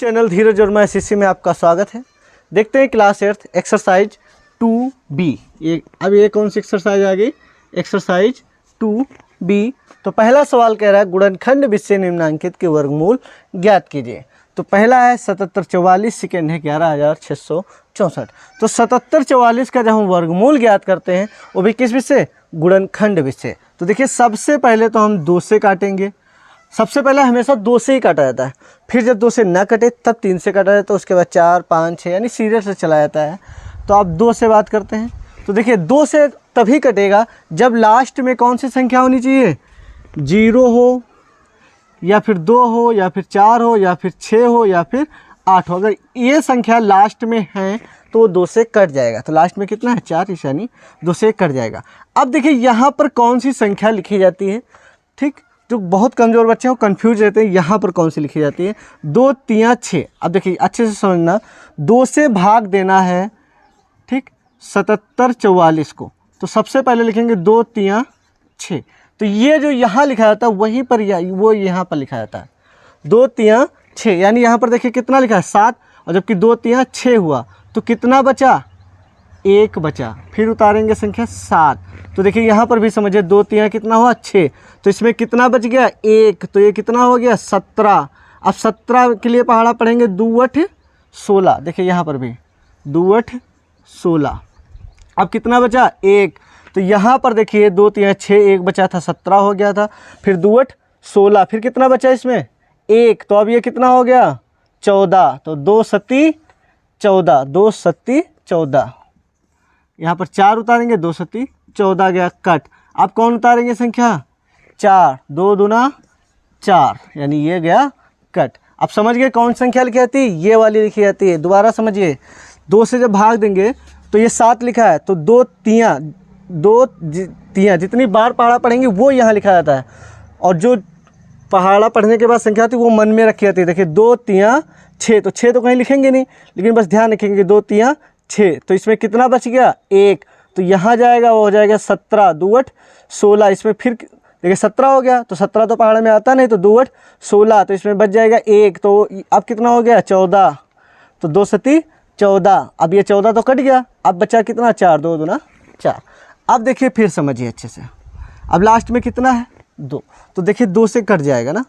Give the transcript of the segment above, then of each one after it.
Channel धीरज और मैं SSC में आपका स्वागत है। देखते हैं क्लास 8 एक्सरसाइज 2B। ये कौन सी एक्सरसाइज आ गई? Exercise 2B। तो पहला सवाल कह रहा है गुणनखंड विषय निम्नांकित के वर्गमूल ज्ञात कीजिए। तो पहला है 7744 सेकेंड है 11664। तो 7744 का जब हम वर्गमूल ज्ञात करते हैं वो भी किस विषय? गुणनखंड विषय। तो देखिए सबसे पहले तो हम 2 से काटेंगे। सबसे पहले हमेशा 2 से ही काटा जाता है, फिर जब 2 से ना कटे तब 3 से काटा जाता है, उसके बाद 4, 5, 6 यानी सीरियल से चला जाता है। तो आप 2 से बात करते हैं। तो देखिए 2 से तभी कटेगा जब लास्ट में कौन सी संख्या होनी चाहिए? 0 हो या फिर 2 हो या फिर 4 हो या फिर 6 हो या फिर 8 हो। अगर ये संख्या लास्ट में है तो वो 2 से कट जाएगा। तो लास्ट में कितना है? 4, यानी 2 से कट जाएगा। अब देखिए यहाँ पर कौन सी संख्या लिखी जाती है? ठीक, जो बहुत कमज़ोर बच्चे हैं वो कन्फ्यूज रहते हैं, यहाँ पर कौन सी लिखी जाती है? 2, 3, 6। अब देखिए अच्छे से समझना, 2 से भाग देना है, ठीक, 7744 को। तो सबसे पहले लिखेंगे 2, 3, 6। तो ये जो यहाँ लिखा जाता है वहीं पर वो यहाँ पर लिखा जाता है 2, 3, 6। यानी यहाँ पर देखिए कितना लिखा है? 7। और जबकि 2, 3, 6 हुआ तो कितना बचा? 1 बचा। फिर उतारेंगे संख्या 7। तो देखिए यहाँ पर भी समझिए 2, 3 कितना हुआ? 6। तो इसमें कितना बच गया? 1। तो ये कितना हो गया? 17। अब 17 के लिए पहाड़ा पढ़ेंगे 2, 8, 16। देखिए यहाँ पर भी 2, 8, 16। अब कितना बचा? 1। तो यहाँ पर देखिए 2, 3, 6, 1 बचा था, 17 हो गया था। फिर 2, 8, 16। फिर कितना बचा इसमें? 1। तो अब ये कितना हो गया? 14। तो 2, 7, 14। 2, 7, 14। यहाँ पर 4 उतारेंगे, 2, 7, 14 गया कट। अब कौन उतारेंगे संख्या? 4। 2 दूना 4 यानी ये गया कट। अब समझ गए कौन संख्या लिखी जाती है? ये वाली लिखी जाती है। दोबारा समझिए, 2 से जब भाग देंगे तो ये 7 लिखा है। तो 2, 3 जितनी बार पहाड़ा पढ़ेंगे वो यहाँ लिखा जाता है। और जो पहाड़ा पढ़ने के बाद संख्या आती है वो मन में रखी जाती है। देखिए 2, 3, 6। तो 6 तो कहीं लिखेंगे नहीं, लेकिन बस ध्यान रखेंगे 2, 3, 6। तो इसमें कितना बच गया? 1। तो यहाँ जाएगा, वो हो जाएगा 17। 2, 8, 16। इसमें फिर देखिए 17 हो गया। तो 17 तो पहाड़ में आता नहीं, तो 2, 8, 16। तो इसमें बच जाएगा 1। तो अब कितना हो गया? 14। तो 2, 7, 14। अब ये 14 तो कट गया। अब बचा कितना? 4। 2 दूना 4। अब देखिए फिर समझिए अच्छे से। अब लास्ट में कितना है? 2। तो देखिए 2 से कट जाएगा ना।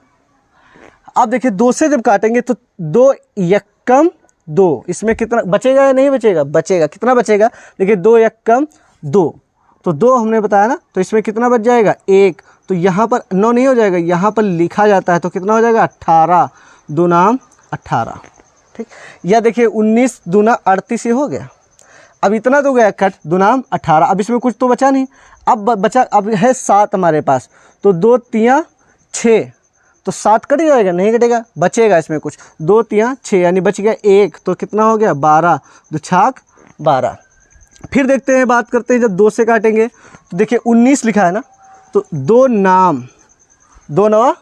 अब देखिए 2 से जब काटेंगे तो 2 यक्कम 2। इसमें कितना बचेगा या नहीं बचेगा? बचेगा। कितना बचेगा? देखिए 2 यक्कम 2। तो 2 हमने बताया ना। तो इसमें कितना बच जाएगा? 1। तो यहाँ पर 9 नहीं हो जाएगा, यहाँ पर लिखा जाता है। तो कितना हो जाएगा? 18। 2 नाम 18। ठीक, या देखिए 19 दूना 38 ही हो गया। अब इतना तो गया कट, 2 नाम 18। अब इसमें कुछ तो बचा नहीं। अब बचा, अब है 7 हमारे पास। तो 2, 3, 6। तो 7 कट जाएगा? नहीं कटेगा, बचेगा इसमें कुछ। 2, 3, 6 यानी बच गया 1। तो कितना हो गया? 12। 2 छाक 12। फिर देखते हैं, बात करते हैं जब 2 से काटेंगे। तो देखिए 19 लिखा है ना। तो 2 नाम 2 9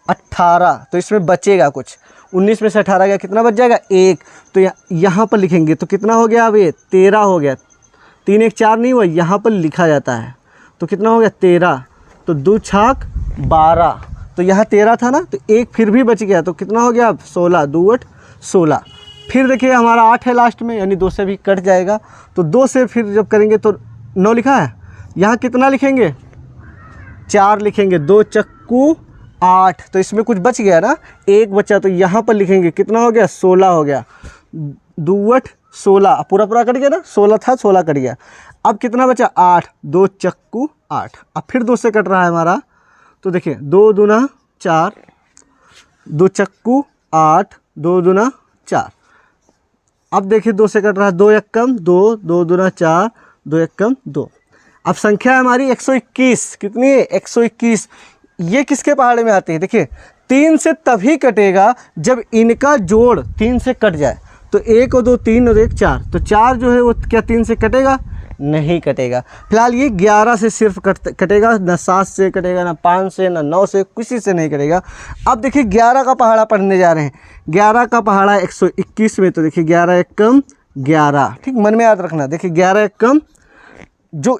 18। तो इसमें बचेगा कुछ। 19 में से 18 गया, कितना बच जाएगा? 1। तो यहाँ पर लिखेंगे तो कितना हो गया? अब ये 13 हो गया। 3, 1, 4 नहीं हुआ, यहाँ पर लिखा जाता है। तो कितना हो गया? 13। तो 2 छाक 12। तो यहाँ 13 था ना, तो 1 फिर भी बच गया। तो कितना हो गया? 16। 2, 8, 16। फिर देखिए हमारा 8 है लास्ट में, यानी 2 से भी कट जाएगा। तो 2 से फिर जब करेंगे तो 9 लिखा है, यहाँ कितना लिखेंगे? 4 लिखेंगे। 2 चक्कू 8। तो इसमें कुछ बच गया ना, 1 बचा। तो यहाँ पर लिखेंगे कितना हो गया? 16 हो गया। 2, 8, 16। पूरा कट गया ना, 16 था, 16 कट गया। अब कितना बचा? 8। 2 चक्कू 8। अब फिर 2 से कट रहा है हमारा। तो देखिए 2 दूना 4, 2 चक्कू 8, 2 दूना 4। अब देखिए 2 से कट रहा है, 2 यक्कम 2, 2 दूना 4, 2 यक्कम 2। अब संख्या है हमारी 121। कितनी है? 121। ये किसके पहाड़े में आते हैं? देखिए 3 से तभी कटेगा जब इनका जोड़ 3 से कट जाए। तो 1 और 2 3 और 1 4। तो 4 जो है वो क्या 3 से कटेगा? नहीं कटेगा। फिलहाल ये 11 से सिर्फ कटेगा, ना 7 से कटेगा, ना 5 से, ना 9 से, किसी से नहीं कटेगा। अब देखिए 11 का पहाड़ा पढ़ने जा रहे हैं। 11 का पहाड़ा 121 में। तो देखिए 11 एकम 11। ठीक, मन में याद रखना। देखिए 11 एकम जो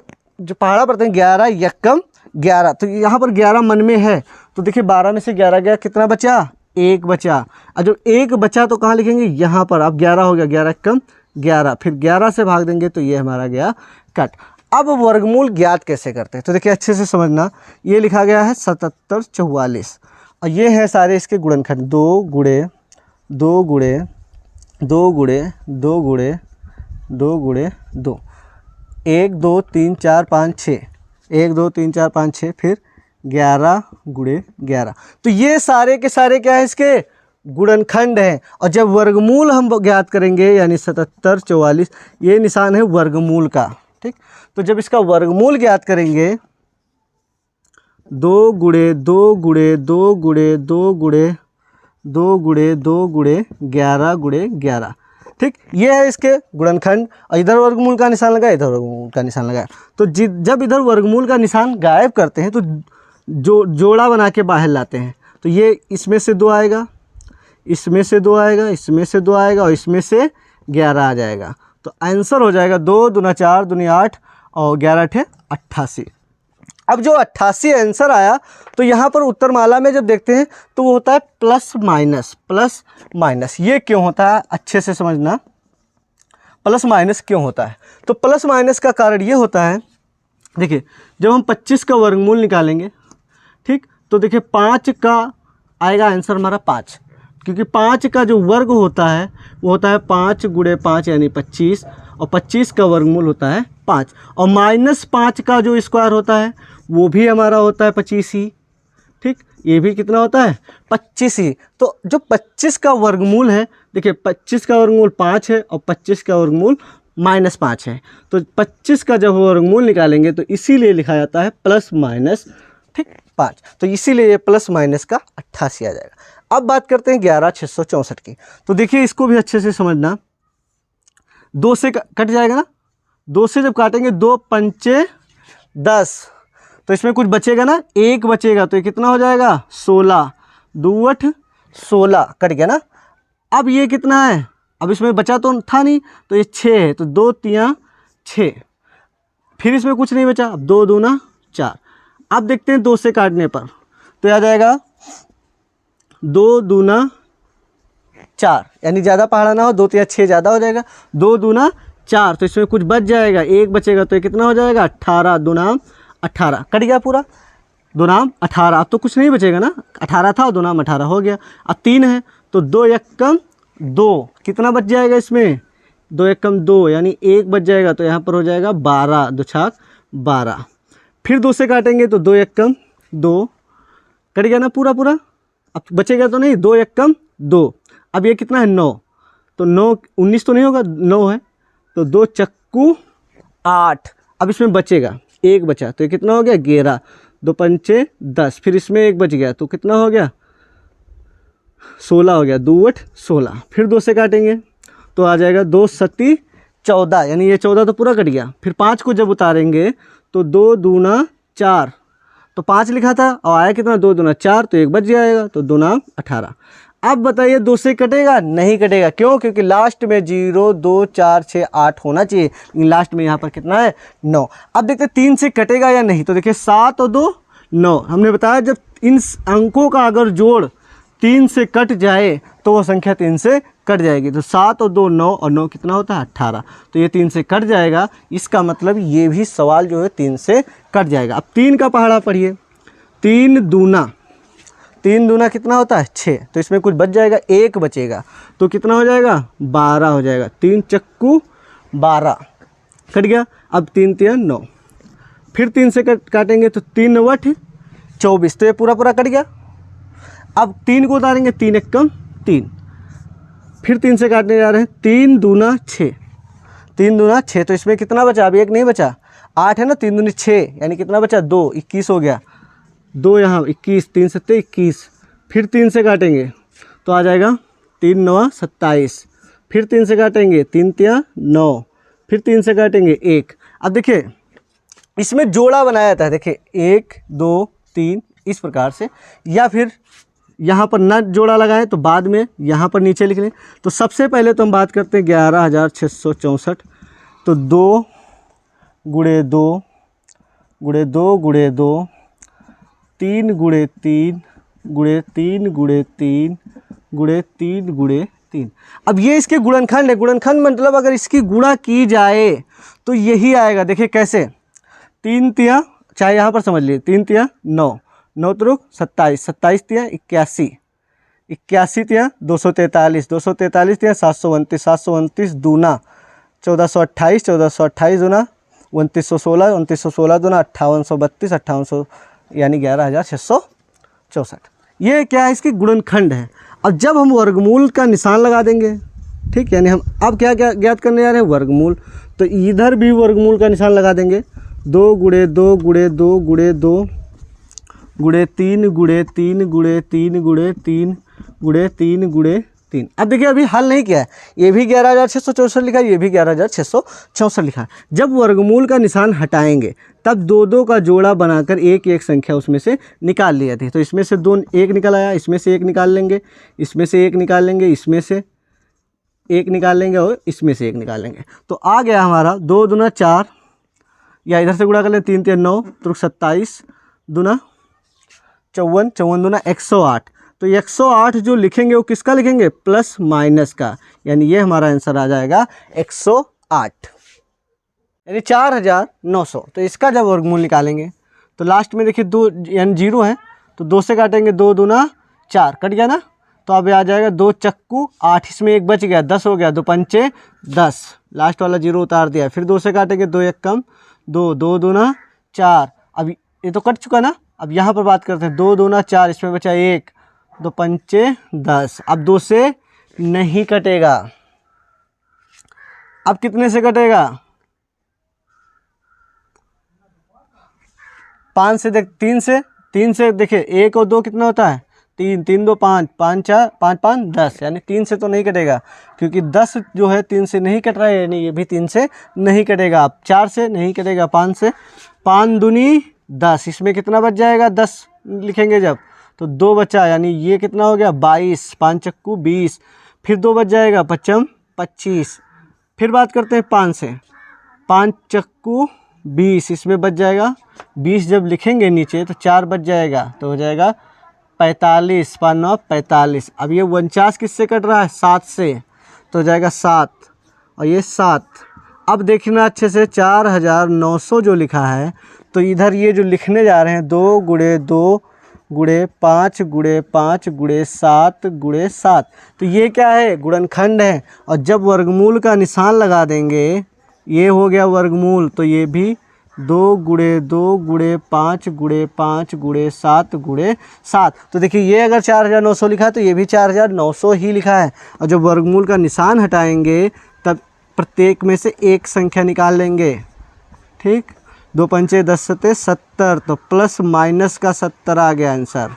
पहाड़ा पढ़ते हैं 11 यक्कम 11। तो यहाँ पर 11 मन में है। तो देखिए 12 में से 11 गया, कितना बचा? एक बचा, और जब एक बचा तो कहाँ लिखेंगे, यहाँ पर। अब 11 हो गया, 11 कम 11, फिर 11 से भाग देंगे तो ये हमारा गया कट। अब वर्गमूल ज्ञात कैसे करते हैं, तो देखिए अच्छे से समझना। ये लिखा गया है 7744, और ये है सारे इसके गुणनखंड, 2 गुणे 2 गुणे 2 गुणे 2 गुणे 2 गुणे 2, 1 2 3 4 5 6, 1 2 3 4 5 6, फिर 11 गुणे 11। तो ये सारे के सारे क्या है, इसके गुणनखंड हैं। और जब वर्गमूल हम ज्ञात करेंगे, यानी 7744, ये निशान है वर्गमूल का, ठीक। तो जब इसका वर्गमूल ज्ञात करेंगे, 2 गुणे 2 गुणे 2 गुणे 2 गुणे 2 गुणे 2 गुणे 11 गुणे 11, ठीक। ये है इसके गुणनखंड, और इधर वर्गमूल का निशान लगाया, इधर वर्गमूल का निशान लगाया। तो जब इधर वर्गमूल का निशान गायब करते हैं तो जोड़ा बना के बाहर लाते हैं। तो ये इसमें से 2 आएगा, इसमें से 2 आएगा, इसमें से 2 आएगा, और इसमें से 11 आ जाएगा। तो आंसर हो जाएगा 2 दूना 4 दूनी 8 और 11 8 88। अब जो 88 आंसर आया, तो यहाँ पर उत्तरमाला में जब देखते हैं तो वो होता है प्लस माइनस। ये क्यों होता है, अच्छे से समझना, प्लस माइनस क्यों होता है। तो प्लस माइनस का कारण ये होता है, देखिए जब हम 25 का वर्गमूल निकालेंगे, ठीक, तो देखिए 5 का आएगा आंसर हमारा 5, क्योंकि 5 का जो वर्ग होता है वो होता है 5 गुणे 5 यानी 25, और 25 का वर्गमूल होता है 5, और -5 का जो स्क्वायर होता है वो भी हमारा होता है 25 ही, ठीक। ये भी कितना होता है 25 ही। तो जो 25 का वर्गमूल है, देखिए 25 का वर्गमूल 5 है और 25 का वर्गमूल -5 है। तो 25 का जब वर्गमूल निकालेंगे तो इसीलिए लिखा जाता है प्लस माइनस, ठीक, 5। तो इसीलिए ये प्लस माइनस का 88 आ जाएगा। अब बात करते हैं 11664 की। तो देखिए इसको भी अच्छे से समझना, 2 से कट जाएगा ना, 2 से जब काटेंगे 2 पंचे 10, तो इसमें कुछ बचेगा ना, 1 बचेगा, तो ये कितना हो जाएगा 16, 2 8 16, कट गया ना। अब ये कितना है, अब इसमें बचा तो था नहीं, तो ये 6 है, तो 2 3 6, फिर इसमें कुछ नहीं बचा, अब 2 दूना 4। अब देखते हैं 2 से काटने पर, तो आ जाएगा 2 दूना 4, यानी ज़्यादा पहाड़ा ना हो, 2 3 6 ज़्यादा हो जाएगा, 2 दूना 4, तो इसमें कुछ बच जाएगा, 1 बचेगा, तो ये कितना हो जाएगा 18, दूनाम 18, कट गया पूरा, दूनाम 18। अब तो कुछ नहीं बचेगा ना, 18 था, दूनाम 18 हो गया। अब 3 है, तो 2 एकम 2, कितना बच जाएगा इसमें, 2 एकम 2, यानी 1 बच जाएगा, तो यहाँ पर हो जाएगा 12, 2 छाक 12। फिर 2 से काटेंगे तो 2 एकम 2, कट गया ना पूरा। अब बचेगा तो नहीं, 2 एकम 2, अब ये कितना है 9, तो 9 19 तो नहीं होगा, 9 है, तो 2 चक्कू 8। अब इसमें बचेगा, 1 बचा, तो ये कितना हो गया 11, 2 पंचे 10, फिर इसमें 1 बच गया, तो कितना हो गया 16 हो गया, 2 8 16। फिर 2 से काटेंगे तो आ जाएगा 2 7 14, यानी ये 14 तो पूरा कट गया। फिर 5 को जब उतारेंगे तो 2 दूना 4, तो 5 लिखा था और आया कितना 2 दूना 4, तो 1 बच जाएगा, तो दूना 18। अब बताइए 2 से कटेगा, नहीं कटेगा, क्यों, क्योंकि लास्ट में 0 2 4 6 8 होना चाहिए, लेकिन लास्ट में यहाँ पर कितना है 9। अब देखते हैं 3 से कटेगा या नहीं, तो देखिए 7 और 2 9, हमने बताया जब इन अंकों का अगर जोड़ 3 से कट जाए तो वो संख्या 3 से कट जाएगी। तो 7 और 2 9, और 9 कितना होता है 18, तो ये 3 से कट जाएगा। इसका मतलब ये भी सवाल जो है 3 से कट जाएगा। अब 3 का पहाड़ा पढ़िए, 3 दूना कितना होता है 6, तो इसमें कुछ बच जाएगा, 1 बचेगा, तो कितना हो जाएगा 12 हो जाएगा, 3 चक्कू 12, कट गया। अब 3 3 9, फिर 3 से काटेंगे तो 3 9 8 24, तो ये पूरा कट गया। अब 3 को उतारेंगे, 3 एकम 3, फिर 3 से काटने जा रहे हैं, 3 दूना 6, 3 दूना 6, तो इसमें कितना बचा, अभी 1 नहीं बचा, 8 है ना, 3 दूनी 6, यानी कितना बचा 2 21 हो गया, 2 यहाँ 21, 3 7 21। फिर 3 से काटेंगे तो आ जाएगा 3 9 27, फिर 3 से काटेंगे 3 3 9, फिर 3 से काटेंगे 1। अब देखिए इसमें जोड़ा बनाया जाता है, देखिए 1 2 3 इस प्रकार से, या फिर यहाँ पर न जोड़ा लगाएं तो बाद में यहाँ पर नीचे लिख लें। तो सबसे पहले तो हम बात करते हैं 11664, तो 2 गुणे 2 गुणे 2 गुणे 2, 3 गुणे 3 गुणे 3 गुणे 3 गुणे 3 गुणे 3। अब ये इसके गुणनखंड है। गुणनखंड मतलब अगर इसकी गुणा की जाए तो यही आएगा। देखिए कैसे, 3 तिया, चाहे यहाँ पर समझ लीजिए 3 तिया 9, 9 त्रुक 27, 27 तिया 81, 81 तिया 243, 243 तिया 729, 729 दूना 1428, 1428 दूना 2916, 2916 दूना 5832, 5800 यानी 11664। ये क्या है, इसकी गुणनखंड है। अब जब हम वर्गमूल का निशान लगा देंगे, ठीक, यानी हम अब क्या क्या ज्ञात करने जा रहे हैं, वर्गमूल। तो इधर भी वर्गमूल का निशान लगा देंगे। 2 गुणे 2 गुणे 2 गुणे 2 गुणे 3 गुणे 3 गुणे 3 गुणे 3 गुणे 3 गुणे 3। अब देखिए अभी हल नहीं किया है, ये भी 11664 लिखा है, ये भी 11664 लिखा है। जब वर्गमूल का निशान हटाएंगे तब 2 का जोड़ा बनाकर एक एक संख्या उसमें से निकाल लिया थी। तो इसमें से 2 1 निकल आया, इसमें से 1 निकाल लेंगे, इसमें से 1 निकाल लेंगे, इसमें से 1 निकाल लेंगे और इसमें से 1 निकाल लेंगे। तो आ गया हमारा 2 दूना 4, या इधर से गुणा कर लें 3 3 9 त्रुक 27 दूना 54, 54 दूना 108। तो 108 जो लिखेंगे वो किसका लिखेंगे, प्लस माइनस का, यानी ये हमारा आंसर आ जाएगा 108, यानी 4900। तो इसका जब वर्गमूल निकालेंगे तो लास्ट में देखिए 2 यानी 0 है, तो 2 से काटेंगे, 2 दूना 4 कट गया ना। तो अब आ जाएगा 2 चक्कू 8, इसमें 1 बच गया, 10 हो गया, 2 पंचे 10, लास्ट वाला 0 उतार दिया। फिर 2 से काटेंगे, 2 1 कम 2, 2 दूना 4। अब ये तो कट चुका ना। अब यहाँ पर बात करते हैं, 2 दूना 4, इसमें बचा 1, 2 पंचे 10। अब 2 से नहीं कटेगा, अब कितने से कटेगा, 5 से, देख 3 से देखिए 1 और 2 कितना होता है, 3, 3 2 5, 5 4 5 5 10, यानी 3 से तो नहीं कटेगा, क्योंकि 10 जो है 3 से नहीं कट रहा है, यानी ये भी 3 से नहीं कटेगा। अब 4 से नहीं कटेगा, 5 से, 5 दूनी 10, इसमें कितना बच जाएगा, 10 लिखेंगे जब, तो 2 बचा, यानी ये कितना हो गया 22, 5 चक्कू 20, फिर 2 बच जाएगा, 5 25। फिर बात करते हैं 5 से, 5 चक्कू 20, इसमें बच जाएगा 20, जब लिखेंगे नीचे तो 4 बच जाएगा, तो हो जाएगा 45, 5 9 45। अब ये 49 किससे कट रहा है, 7 से, तो हो जाएगा 7 और ये 7। अब देखना अच्छे से, 4900 जो लिखा है, तो इधर ये जो लिखने जा रहे हैं 2 गुणे 2 गुणे 5 गुणे 5 गुणे 7 गुणे 7, तो ये क्या है, गुणनखंड है। और जब वर्गमूल का निशान लगा देंगे, ये हो गया वर्गमूल, तो ये भी 2 गुणे 2 गुणे 5 गुणे 5 गुणे 7 गुणे 7। तो देखिए ये अगर 4900 लिखा है तो ये भी 4900 ही लिखा है। और जब वर्गमूल का निशान हटाएंगे तब प्रत्येक में से एक संख्या निकाल लेंगे, ठीक। 2 पंचे 10 सते 70, तो प्लस माइनस का 70 आ गया आंसर,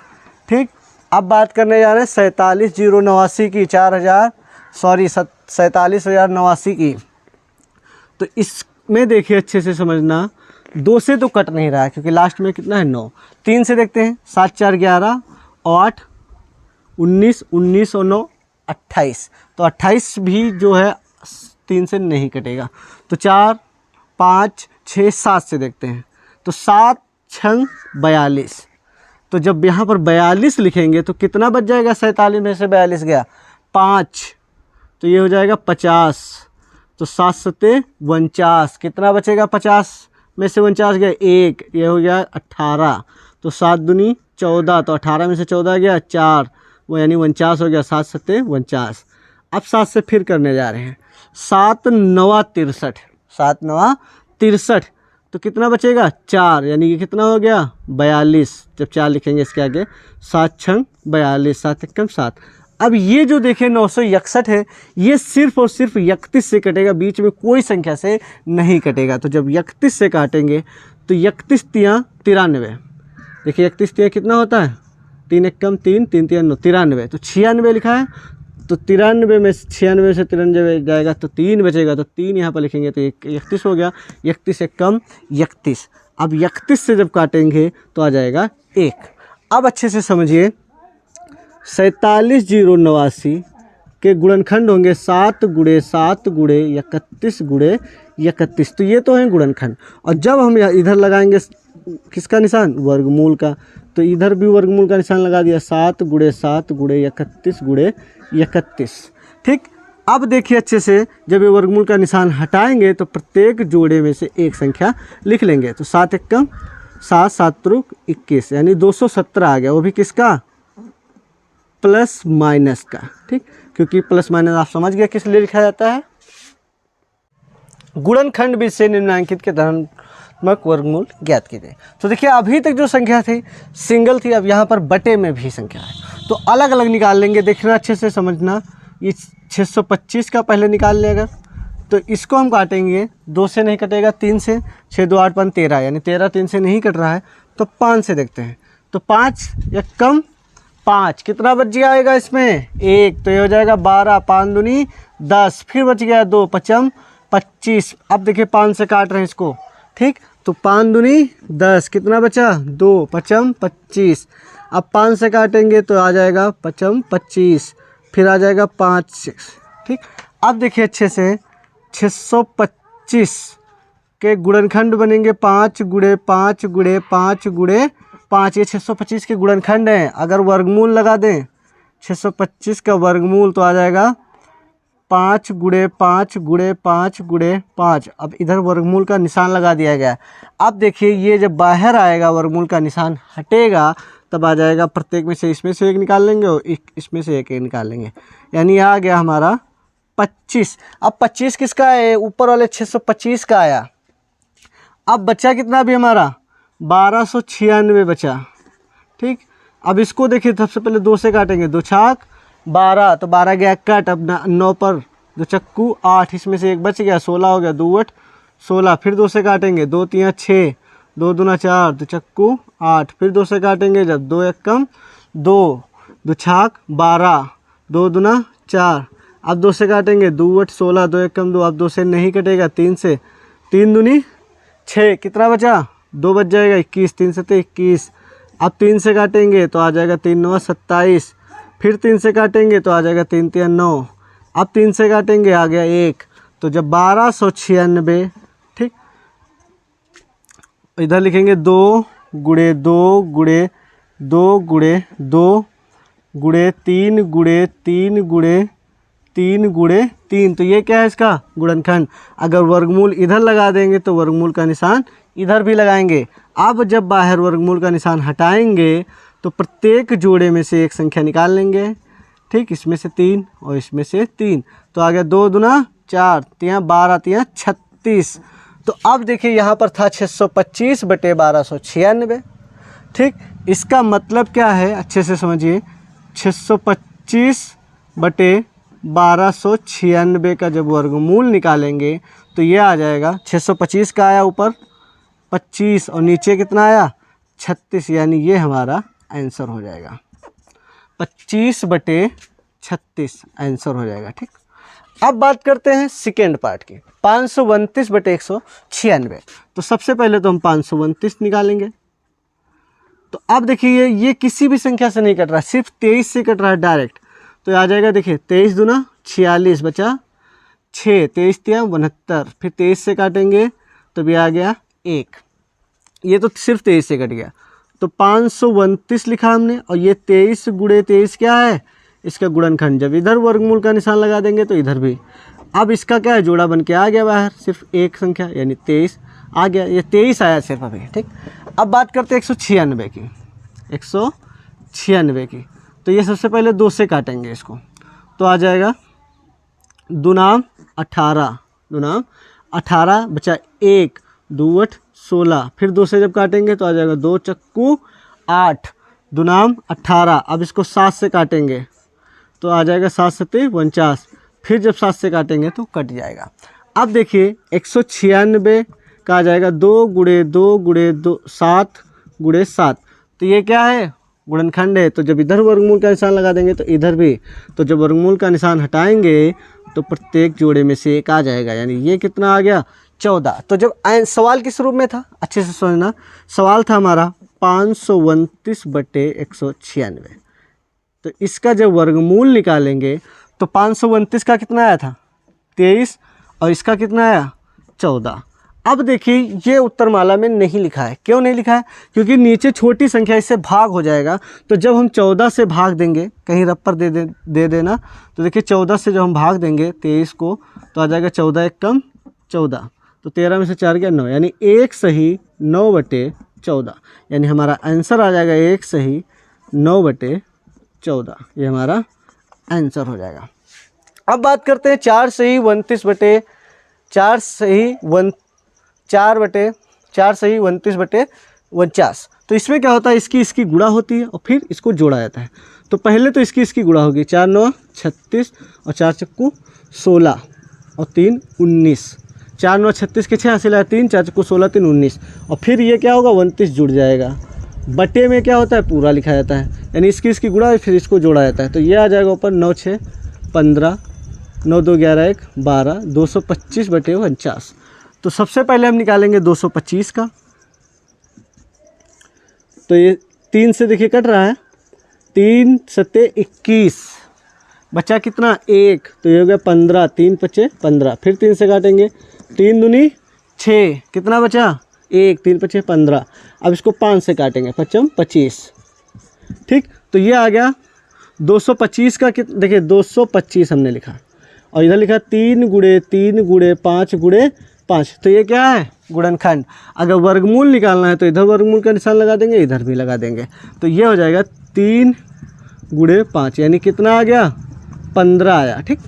ठीक। अब बात करने जा रहे हैं 47089 की, 4,47,089 की। तो इसमें देखिए अच्छे से समझना, 2 से तो कट नहीं रहा है क्योंकि लास्ट में कितना है 9। 3 से देखते हैं, 7 4 11 और 8 19, 19 और 9 28, तो 28 भी जो है 3 से नहीं कटेगा। तो 4 5 6 7 से देखते हैं, तो 7 6 42, तो जब यहाँ पर 42 लिखेंगे तो कितना बच जाएगा, 47 में से 42 गया 5, तो ये हो जाएगा 50, तो 7 सते 49, कितना बचेगा, 50 में से 49 गया 1, ये हो गया 18, तो 7 दूनी 14, तो 18 में से 14 गया 4, वो यानी 49 हो गया, 7 सते 49। अब 7 से फिर करने जा रहे हैं, 7 9 63, 7 9 63, तो कितना बचेगा 4, यानी ये कितना हो गया 42, जब 4 लिखेंगे इसके आगे, 7 6 42, 7 1 7। अब ये जो देखें 961 है, ये सिर्फ और सिर्फ 31 से कटेगा, बीच में कोई संख्या से नहीं कटेगा। तो जब 31 से काटेंगे तो 31 तिया 93, देखिए 31 तिया कितना होता है, 3 1 3 3 3 9 93, तो 96 लिखा है, तो 93 में 96 से 93 जाएगा तो 3 बचेगा, तो 3 यहाँ पर लिखेंगे तो 31 हो गया, 31 1 31। अब 31 से जब काटेंगे तो आ जाएगा 1। अब अच्छे से समझिए, 47089 के गुणनखंड होंगे 7 गुणे 7 गुणे 31 गुणे 31, तो ये तो हैं गुणनखंड। और जब हम इधर लगाएंगे किसका निशान, वर्गमूल का, तो इधर भी वर्गमूल का निशान लगा दिया, 7 गुणे 7 गुणे 31 गुणे 31। ठीक, अब देखिए अच्छे से, जब ये वर्गमूल का निशान हटाएंगे तो प्रत्येक जोड़े में से एक संख्या लिख लेंगे। तो 7 एकम 7, 7 त्रुक 21, यानी 217 आ गया। वो भी किसका? प्लस माइनस का। ठीक, क्योंकि प्लस माइनस आप समझ गए किस लिए लिखा जाता है। गुणनखंड विधि से निम्नांकित के धनात्मक वर्गमूल ज्ञात कीजिए। तो देखिए अभी तक जो संख्या थी सिंगल थी, अब यहाँ पर बटे में भी संख्या है, तो अलग अलग निकाल लेंगे। देखना अच्छे से समझना, ये 625 का पहले निकाल लें अगर, तो इसको हम काटेंगे, 2 से नहीं कटेगा, 3 से। 6 2 8 5 13, यानी 13 3 से नहीं कट रहा है, तो 5 से देखते हैं। तो 5 या कम 5, कितना बच जाएगा इसमें? 1, तो ये हो जाएगा 12, 5 दूनी 10, फिर बच गया 2, 5 25। अब देखिए 5 से काट रहे हैं इसको। ठीक, तो 5 दूनी 10, कितना बचा? 2, 5 25। अब 5 से काटेंगे तो आ जाएगा 5 25, फिर आ जाएगा 5 6। ठीक, अब देखिए अच्छे से, 625 के गुणनखंड बनेंगे 5 गुणे 5 गुणे 5 गुणे 5। ये 625 के गुणनखंड हैं। अगर वर्गमूल लगा दें 625 का वर्गमूल तो आ जाएगा 5 गुणे 5 गुणे 5 गुणे 5। अब इधर वर्गमूल का निशान लगा दिया गया है। अब देखिए ये जब बाहर आएगा, वर्गमूल का निशान हटेगा, तब आ जाएगा प्रत्येक में से, इसमें से एक निकाल लेंगे और इसमें से एक निकाल लेंगे, यानी आ गया हमारा 25। अब 25 किसका है? ऊपर वाले 625 का आया। अब बचा कितना भी हमारा? 1296 बचा। ठीक, अब इसको देखिए, सबसे पहले 2 से काटेंगे, 2 छाक 12, तो 12 गया कट। अब 9 पर 2 चक्कू 8, इसमें से एक बच गया, 16 हो गया, 2 8 16। फिर 2 से काटेंगे, 2 3 6, 2 दूना 4, 2 चक्कू 8। फिर 2 से काटेंगे जब, 2 एकम 2, 2 छाक 12, 2 दूना 4। अब 2 से काटेंगे, 2 8 16, 2 एकम 2। अब 2 से नहीं कटेगा, 3 से, 3 दूनी 6, कितना बचा? 2 बच जाएगा, 21, 3 से 21। अब 3 से काटेंगे तो आ जाएगा 3 9 27। फिर 3 से काटेंगे तो आ जाएगा 3 3 9। अब 3 से काटेंगे, आ गया 1। तो जब 1296, ठीक, इधर लिखेंगे 2 गुणे 2 गुणे 2 गुणे 2 गुणे 3 गुणे 3 गुणे 3 गुणे 3। तो ये क्या है? इसका गुणनखंड। अगर वर्गमूल इधर लगा देंगे तो वर्गमूल का निशान इधर भी लगाएंगे। अब जब बाहर वर्गमूल का निशान हटाएंगे तो प्रत्येक जोड़े में से एक संख्या निकाल लेंगे। ठीक, इसमें से 3 और इसमें से 3, तो आ गया 2 दूना 4, 3 12, 3 36। तो अब देखिए यहाँ पर था 625 बटे 1296। ठीक, इसका मतलब क्या है? अच्छे से समझिए, 625 बटे 1296 का जब वर्गमूल निकालेंगे तो ये आ जाएगा, 625 का आया ऊपर 25 और नीचे कितना आया? 36, यानी ये हमारा आंसर हो जाएगा। 25 बटे 36 आंसर हो जाएगा। ठीक, अब बात करते हैं सेकेंड पार्ट की, 529 बटे 196। तो सबसे पहले तो हम 529 निकालेंगे। तो अब देखिए ये किसी भी संख्या से नहीं कट रहा, सिर्फ 23 से कट रहा है डायरेक्ट। तो आ जाएगा, देखिए 23 दूना 46 बचा 6, 23 3 72। फिर 23 से काटेंगे तो भी आ गया 1। ये तो सिर्फ 23 से कट गया, तो 529 लिखा हमने। और ये 23 गुणे 23 क्या है? इसका गुणनखंड। जब इधर वर्गमूल का निशान लगा देंगे तो इधर भी। अब इसका क्या है? जोड़ा बन के आ गया बाहर, सिर्फ एक संख्या यानी 23 आ गया। ये 23 आया सिर्फ अभी। ठीक, अब बात करते हैं 196 की। 196 की, तो ये सबसे पहले 2 से काटेंगे इसको, तो आ जाएगा दूनाम 18, दूनाम 18 बचा 1, 2 8 16। फिर 2 से जब काटेंगे तो आ जाएगा 2 चक्कू 8, दूनाम 18। अब इसको 7 से काटेंगे तो आ जाएगा 7 7 49। फिर जब 7 से काटेंगे तो कट जाएगा। अब देखिए 196 का आ जाएगा 2 गुणे 2 गुणे 2 7 गुणे 7। तो ये क्या है? गुणनखंड है। तो जब इधर वर्गमूल का निशान लगा देंगे तो इधर भी। तो जब वर्गमूल का निशान हटाएंगे तो प्रत्येक जोड़े में से एक आ जाएगा, यानी ये कितना आ गया? 14। तो जब सवाल किस रूप में था, अच्छे से समझना। सवाल था हमारा 529 बटे 196। तो इसका जब वर्गमूल निकालेंगे तो 529 का कितना आया था? 23, और इसका कितना आया? 14। अब देखिए ये उत्तरमाला में नहीं लिखा है। क्यों नहीं लिखा है? क्योंकि नीचे छोटी संख्या, इससे भाग हो जाएगा। तो जब हम 14 से भाग देंगे, कहीं रबर दे देना, तो देखिए 14 से जब हम भाग देंगे 23 को, तो आ जाएगा 14 एक कम 14, तो 13 में से 4 गया 9, यानी 1 सही 9/14, यानी हमारा आंसर आ जाएगा 1 सही 9/14। ये हमारा आंसर हो जाएगा। अब बात करते हैं 4 सही 29/49। तो इसमें क्या होता है, इसकी गुणा होती है और फिर इसको जोड़ा जाता है। तो पहले तो इसकी गुणा होगी, 4 9 36 और 4 चक्कू 16 और 3 19, 4 9 36 के 6 हासिल है 3, 4 चक्कू 16 3 19, और फिर ये क्या होगा 29 जुड़ जाएगा। बटे में क्या होता है, पूरा लिखा जाता है, यानी इसकी गुणा फिर इसको जोड़ा जाता है। तो ये आ जाएगा ऊपर 9 6 15, 9 2 11 1 12, 225/49। तो सबसे पहले हम निकालेंगे 225 का। तो ये 3 से देखिए कट रहा है, 3 7 21, बचा कितना 1, तो ये हो गया 15, 3 5 15, फिर 3 से काटेंगे, 3 दूनी 6, कितना बचा 1, 3 5 15। अब इसको 5 से काटेंगे, 5 25, ठीक। तो ये आ गया 225 का देखिए 225 हमने लिखा, और इधर लिखा 3 गुणे 3 गुणे 5 गुणे 5, तो ये क्या है गुणनखंड। अगर वर्गमूल निकालना है तो इधर वर्गमूल का निशान लगा देंगे, इधर भी लगा देंगे, तो ये हो जाएगा 3 गुणे 5, यानी कितना आ गया 15 आया, ठीक।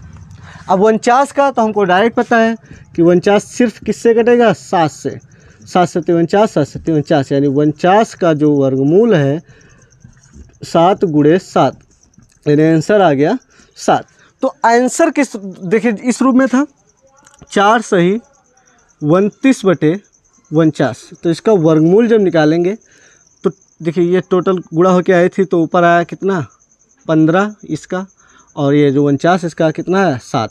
अब 49 का तो हमको डायरेक्ट पता है कि 49 सिर्फ किससे कटेगा, 7 से, 7 7 49, 7 7 49, यानी 49 का जो वर्गमूल है 7 गुणे 7, यानी आंसर आ गया 7। तो आंसर किस, देखिए इस रूप में था 4 सही 29/49। तो इसका वर्गमूल जब निकालेंगे तो देखिए ये टोटल गुणा होके आई थी, तो ऊपर आया कितना 15 इसका, और ये जो 49 इसका कितना है 7।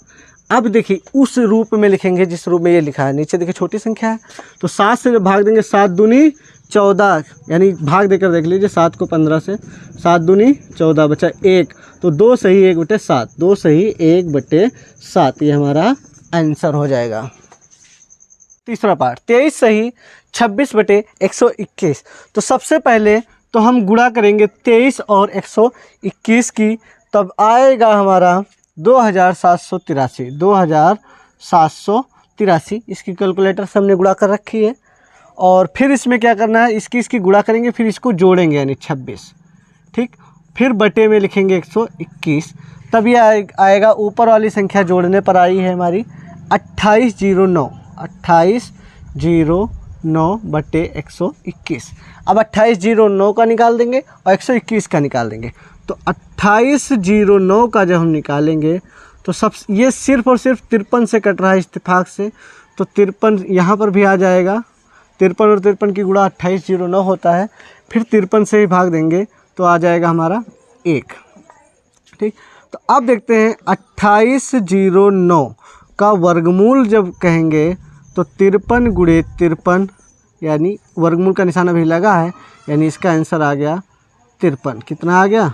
अब देखिए उस रूप में लिखेंगे जिस रूप में ये लिखा है, नीचे देखिए छोटी संख्या है, तो 7 से जब भाग देंगे 7 दूनी 14, यानी भाग देकर देख लीजिए 7 को 15 से, 7 दूनी 14, बचा 1, तो 2 सही 1/7, 2 सही 1/7, ये हमारा आंसर हो जाएगा। तीसरा पार्ट 23 सही 26/121। तो सबसे पहले तो हम गुणा करेंगे 23 और 121 की, तब आएगा हमारा 2783, 2783। इसकी कैलकुलेटर से हमने गुणा कर रखी है, और फिर इसमें क्या करना है, इसकी गुणा करेंगे, फिर इसको जोड़ेंगे यानी 26, ठीक। फिर बटे में लिखेंगे 121, तब ये आएगा ऊपर वाली संख्या जोड़ने पर आई है हमारी 2809, 2809/121। अब 2809 का निकाल देंगे और 121 का निकाल देंगे। तो 2809 का जब हम निकालेंगे तो सब ये सिर्फ और सिर्फ 53 से कट रहा है इत्तेफाक से, तो 53 यहाँ पर भी आ जाएगा। 53 और 53 की गुणा 2809 होता है, फिर 53 से ही भाग देंगे तो आ जाएगा हमारा 1, ठीक। तो अब देखते हैं 2809 का वर्गमूल जब कहेंगे तो 53 गुणे 53, यानी वर्गमूल का निशान अभी लगा है, यानी इसका आंसर आ गया 53। कितना आ गया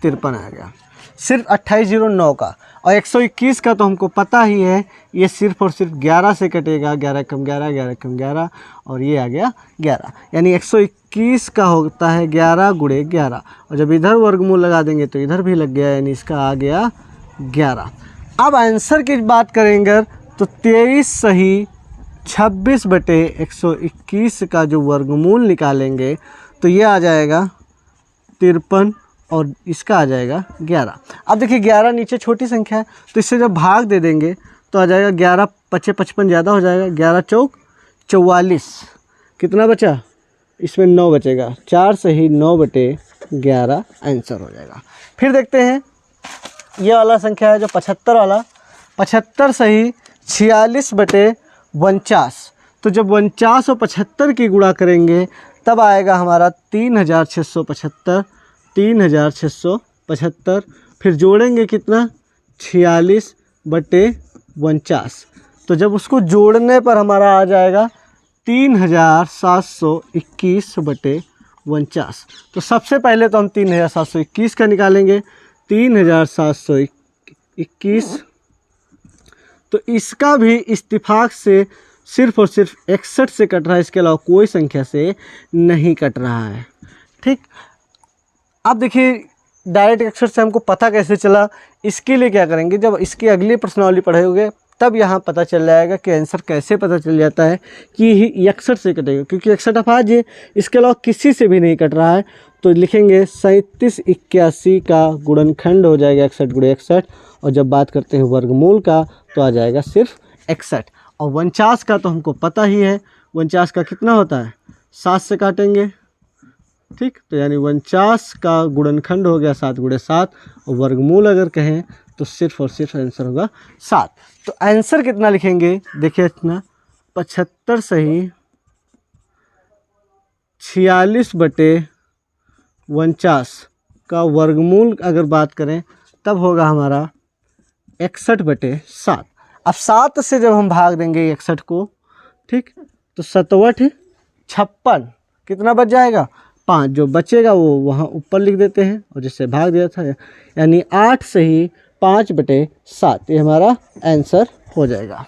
53 आ गया, सिर्फ 2809 का। और 121 का तो हमको पता ही है, ये सिर्फ और सिर्फ 11 से कटेगा, 11 कम 11, 11 कम 11, और ये आ गया 11, यानी 121 का होता है 11 गुणे 11, और जब इधर वर्गमूल लगा देंगे तो इधर भी लग गया, यानी इसका आ गया 11। अब आंसर की बात करेंगे तो 23 सही 26/121 का जो वर्गमूल निकालेंगे तो ये आ जाएगा 53, और इसका आ जाएगा 11। अब देखिए 11 नीचे छोटी संख्या है, तो इससे जब भाग दे देंगे तो आ जाएगा 11 5 55 ज़्यादा हो जाएगा, 11 चौक 44, कितना बचा, इसमें 9 बचेगा, 4 सही 9/11 आंसर हो जाएगा। फिर देखते हैं ये वाला संख्या है जो 75 वाला, 75 सही 46/49। तो जब 49 और 75 की गुणा करेंगे तब आएगा हमारा 3675, 3675, फिर जोड़ेंगे कितना 46/49। तो जब उसको जोड़ने पर हमारा आ जाएगा 3721/49। तो सबसे पहले तो हम 3721 का निकालेंगे, 3721, तो इसका भी इत्तेफाक से सिर्फ और सिर्फ 61 से कट रहा है, इसके अलावा कोई संख्या से नहीं कट रहा है। ठीक, अब देखिए डायरेक्ट 61 से हमको पता कैसे चला, इसके लिए क्या करेंगे, जब इसकी अगली प्रश्नावली पढ़ोगे तब यहाँ पता चल जाएगा कि आंसर कैसे पता चल जाता है कि 61 से कटेगा, क्योंकि 61 अभाज्य है, इसके अलावा किसी से भी नहीं कट रहा है। तो लिखेंगे 37 81 का गुणनखंड हो जाएगा 61 गुणे 61, और जब बात करते हैं वर्गमूल का तो आ जाएगा सिर्फ 61। और 49 का तो हमको पता ही है, 49 का कितना होता है, 7 से काटेंगे। ठीक, तो यानी 49 का गुणनखंड हो गया 7 गुणे 7, और वर्गमूल अगर कहें तो सिर्फ और सिर्फ आंसर होगा 7। तो आंसर कितना लिखेंगे, देखिए इतना 75 सही 46/49 का वर्गमूल अगर बात करें तब होगा हमारा 61/7। अब 7 से जब हम भाग देंगे 61 को, ठीक, तो 7 56 कितना बच जाएगा, 5। जो बचेगा वो वहाँ ऊपर लिख देते हैं, और जिससे भाग दिया था, यानी 8 सही 5/7 ये हमारा आंसर हो जाएगा।